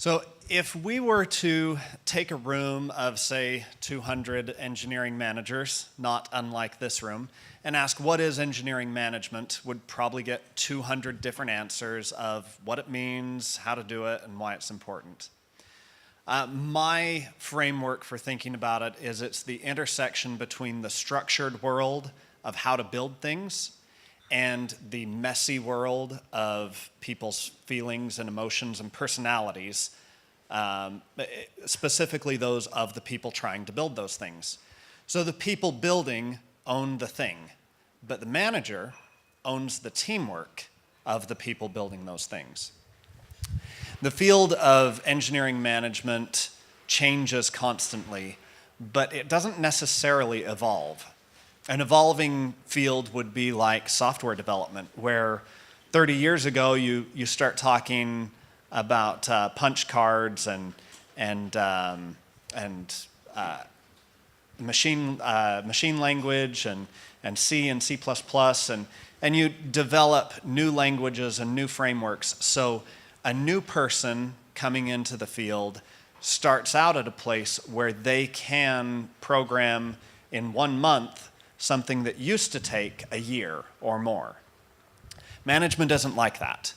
So if we were to take a room of, say, 200 engineering managers, not unlike this room, and ask what is engineering management, would probably get 200 different answers of what it means, how to do it, and why it's important. My framework for thinking about it is it's the intersection between the structured world of how to build things and the messy world of people's feelings and emotions and personalities, specifically those of the people trying to build those things. So the people building own the thing, but the manager owns the teamwork of the people building those things. The field of engineering management changes constantly, but it doesn't necessarily evolve. An evolving field would be like software development, where 30 years ago you start talking about punch cards and machine language and C and C++, and you develop new languages and new frameworks. So a new person coming into the field starts out at a place where they can program in 1 month something that used to take a year or more. Management isn't like that.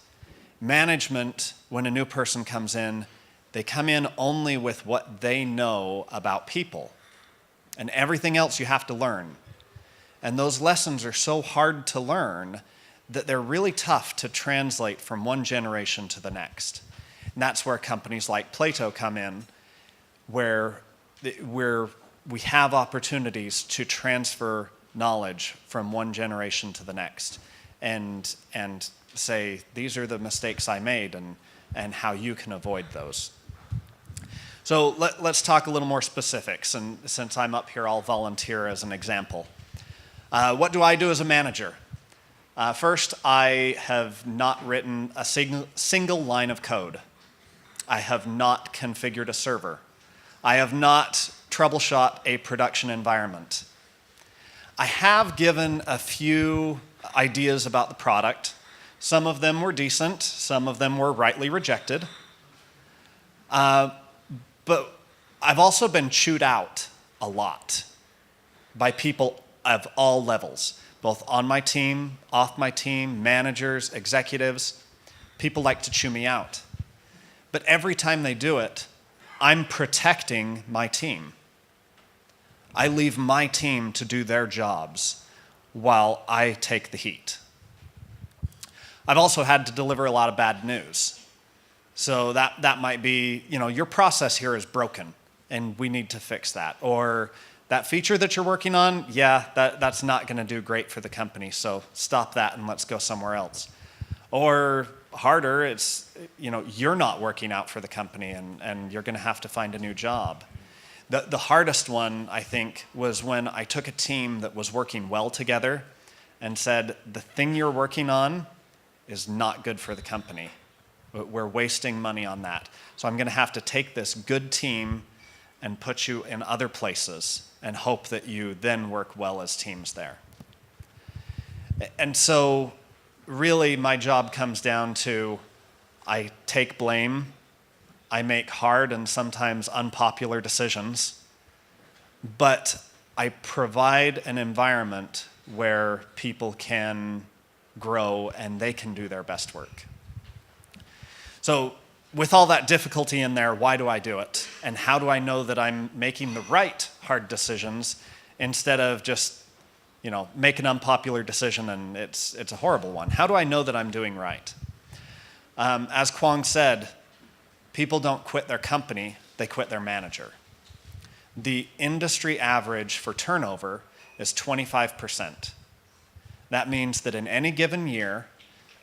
Management, when a new person comes in, they come in only with what they know about people. And everything else you have to learn. And those lessons are so hard to learn that they're really tough to translate from one generation to the next. And that's where companies like Plato come in, where we have opportunities to transfer knowledge from one generation to the next and say, these are the mistakes I made and how you can avoid those. So let's talk a little more specifics, and since I'm up here, I'll volunteer as an example. What do I do as a manager? First, I have not written a single line of code. I have not configured a server. I have not troubleshot a production environment. I have given a few ideas about the product. Some of them were decent, some of them were rightly rejected. But I've also been chewed out a lot by people of all levels, both on my team, off my team, managers, executives. People like to chew me out. But every time they do it, I'm protecting my team. I leave my team to do their jobs while I take the heat. I've also had to deliver a lot of bad news. So that might be, your process here is broken and we need to fix that. Or that feature that you're working on, that's not going to do great for the company, so stop that and let's go somewhere else. Or harder, it's, you're not working out for the company and you're going to have to find a new job. The hardest one, I think, was when I took a team that was working well together and said, the thing you're working on is not good for the company. We're wasting money on that. So I'm going to have to take this good team and put you in other places and hope that you then work well as teams there. And so really my job comes down to I take blame, I make hard and sometimes unpopular decisions, but I provide an environment where people can grow and they can do their best work. So with all that difficulty in there, why do I do it? And how do I know that I'm making the right hard decisions instead of just, make an unpopular decision and it's a horrible one? How do I know that I'm doing right? As Kwong said, people don't quit their company, they quit their manager. The industry average for turnover is 25%. That means that in any given year,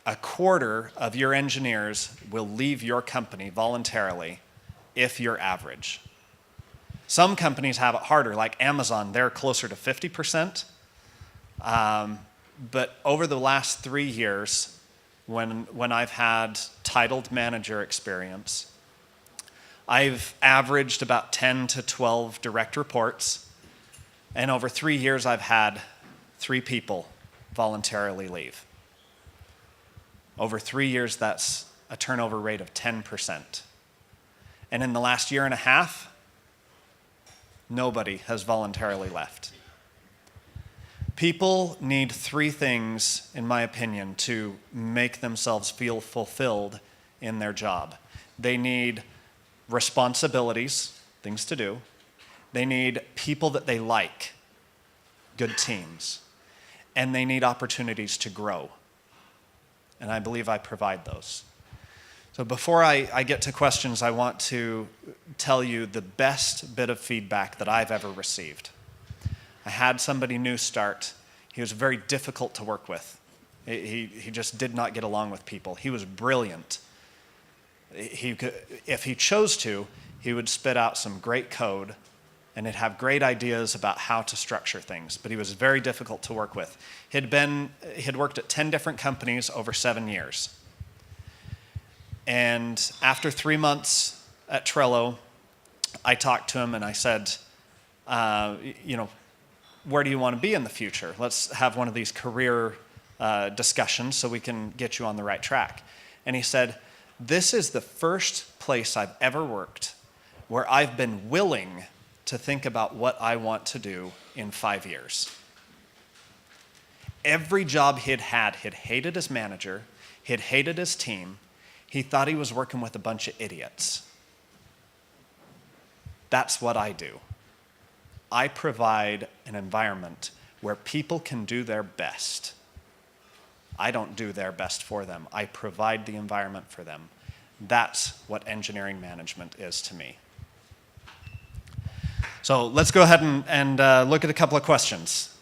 a quarter of your engineers will leave your company voluntarily if you're average. Some companies have it harder, like Amazon, they're closer to 50%. But over the last 3 years, when I've had titled manager experience, I've averaged about 10 to 12 direct reports, and over 3 years I've had 3 people voluntarily leave. Over 3 years, that's a turnover rate of 10%. And in the last year and a half, nobody has voluntarily left. People need 3 things, in my opinion, to make themselves feel fulfilled in their job. They need responsibilities, things to do. They need people that they like, good teams. And they need opportunities to grow. And I believe I provide those. So before I get to questions, I want to tell you the best bit of feedback that I've ever received. I had somebody new start. He was very difficult to work with. He just did not get along with people. He was brilliant. If he chose to, he would spit out some great code and he'd have great ideas about how to structure things, but he was very difficult to work with. He'd worked at 10 different companies over 7 years. And after 3 months at Trello, I talked to him and I said, where do you want to be in the future? Let's have one of these career discussions so we can get you on the right track. And he said, this is the first place I've ever worked where I've been willing to think about what I want to do in 5 years. Every job he'd hated his manager, he'd hated his team, he thought he was working with a bunch of idiots. That's what I do. I provide an environment where people can do their best. I don't do their best for them. I provide the environment for them. That's what engineering management is to me. So let's go ahead and look at a couple of questions.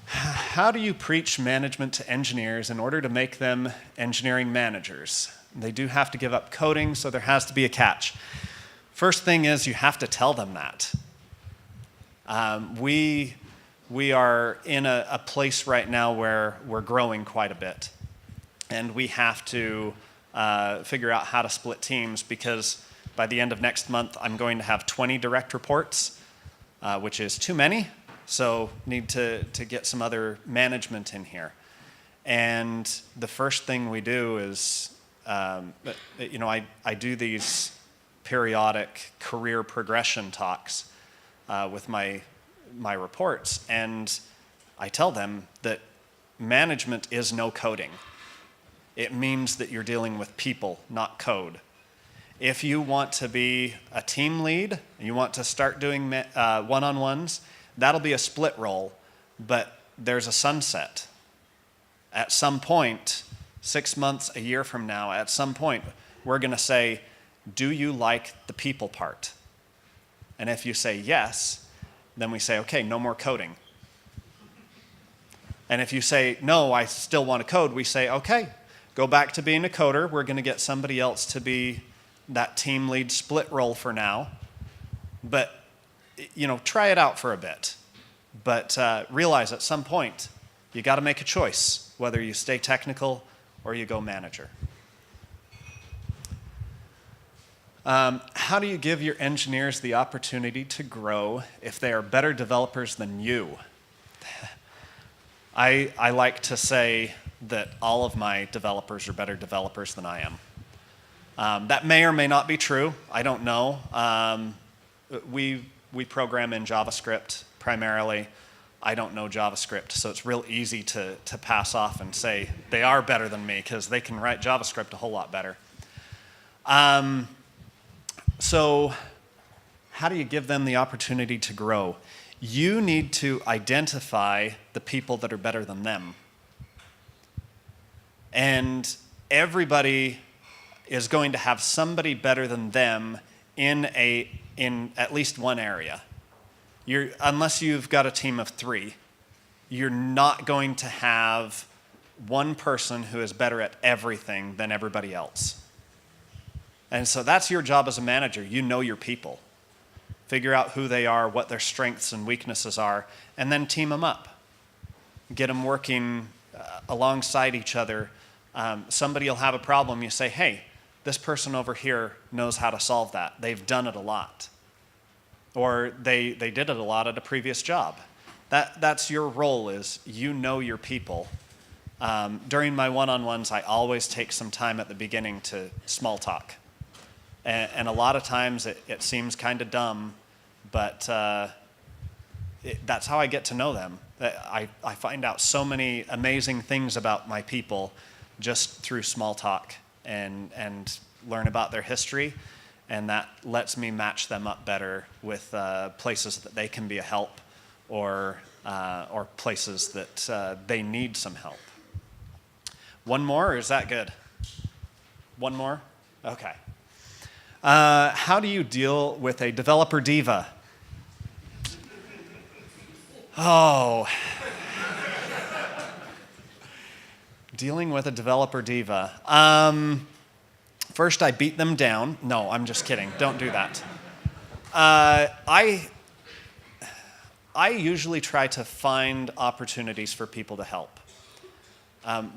How do you preach management to engineers in order to make them engineering managers? They do have to give up coding, so there has to be a catch. First thing is you have to tell them that. We are in a place right now where we're growing quite a bit. And we have to figure out how to split teams because by the end of next month, I'm going to have 20 direct reports, which is too many. So need to get some other management in here. And the first thing we do is, I do these periodic career progression talks with my reports, and I tell them that management is no coding. It means that you're dealing with people, not code. If you want to be a team lead, and you want to start doing one-on-ones, that'll be a split role, but there's a sunset. At some point, 6 months, a year from now, at some point, we're going to say, do you like the people part? And if you say yes, then we say, okay, no more coding. And if you say, no, I still want to code, we say, okay, go back to being a coder. We're going to get somebody else to be that team lead split role for now. But, try it out for a bit. But realize at some point, you got to make a choice, whether you stay technical or you go manager. How do you give your engineers the opportunity to grow if they are better developers than you? I like to say that all of my developers are better developers than I am. That may or may not be true. I don't know. We program in JavaScript primarily. I don't know JavaScript, so it's real easy to pass off and say they are better than me because they can write JavaScript a whole lot better. So how do you give them the opportunity to grow? You need to identify the people that are better than them. And everybody is going to have somebody better than them in at least one area. Unless you've got a team of 3, you're not going to have one person who is better at everything than everybody else. And so that's your job as a manager. You know your people. Figure out who they are, what their strengths and weaknesses are, and then team them up. Get them working alongside each other. Somebody will have a problem. You say, hey, this person over here knows how to solve that. They've done it a lot. Or they did it a lot at a previous job. That's your role, is you know your people. During my one-on-ones, I always take some time at the beginning to small talk. And a lot of times it seems kind of dumb, but that's how I get to know them. I find out so many amazing things about my people just through small talk and learn about their history, and that lets me match them up better with places that they can be a help, or places that they need some help. One more, or is that good? One more? Okay. How do you deal with a developer diva? Oh. Dealing with a developer diva. First, I beat them down. No, I'm just kidding. Don't do that. I usually try to find opportunities for people to help.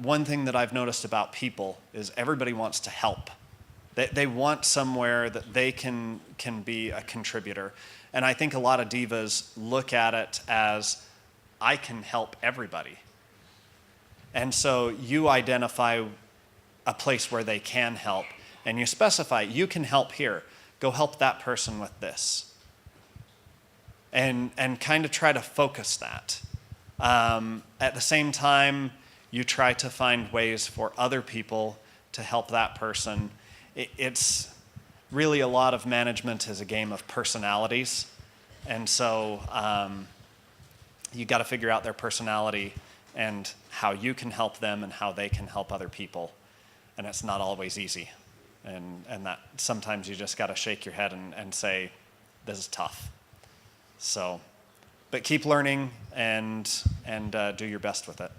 One thing that I've noticed about people is everybody wants to help. They want somewhere that they can be a contributor. And I think a lot of divas look at it as, I can help everybody. And so you identify a place where they can help, and you specify, you can help here. Go help that person with this. And kind of try to focus that. At the same time, you try to find ways for other people to help that person. It's really, a lot of management is a game of personalities. And so you got to figure out their personality and how you can help them and how they can help other people. And it's not always easy. And that sometimes you just got to shake your head and say, this is tough. So, but keep learning and do your best with it.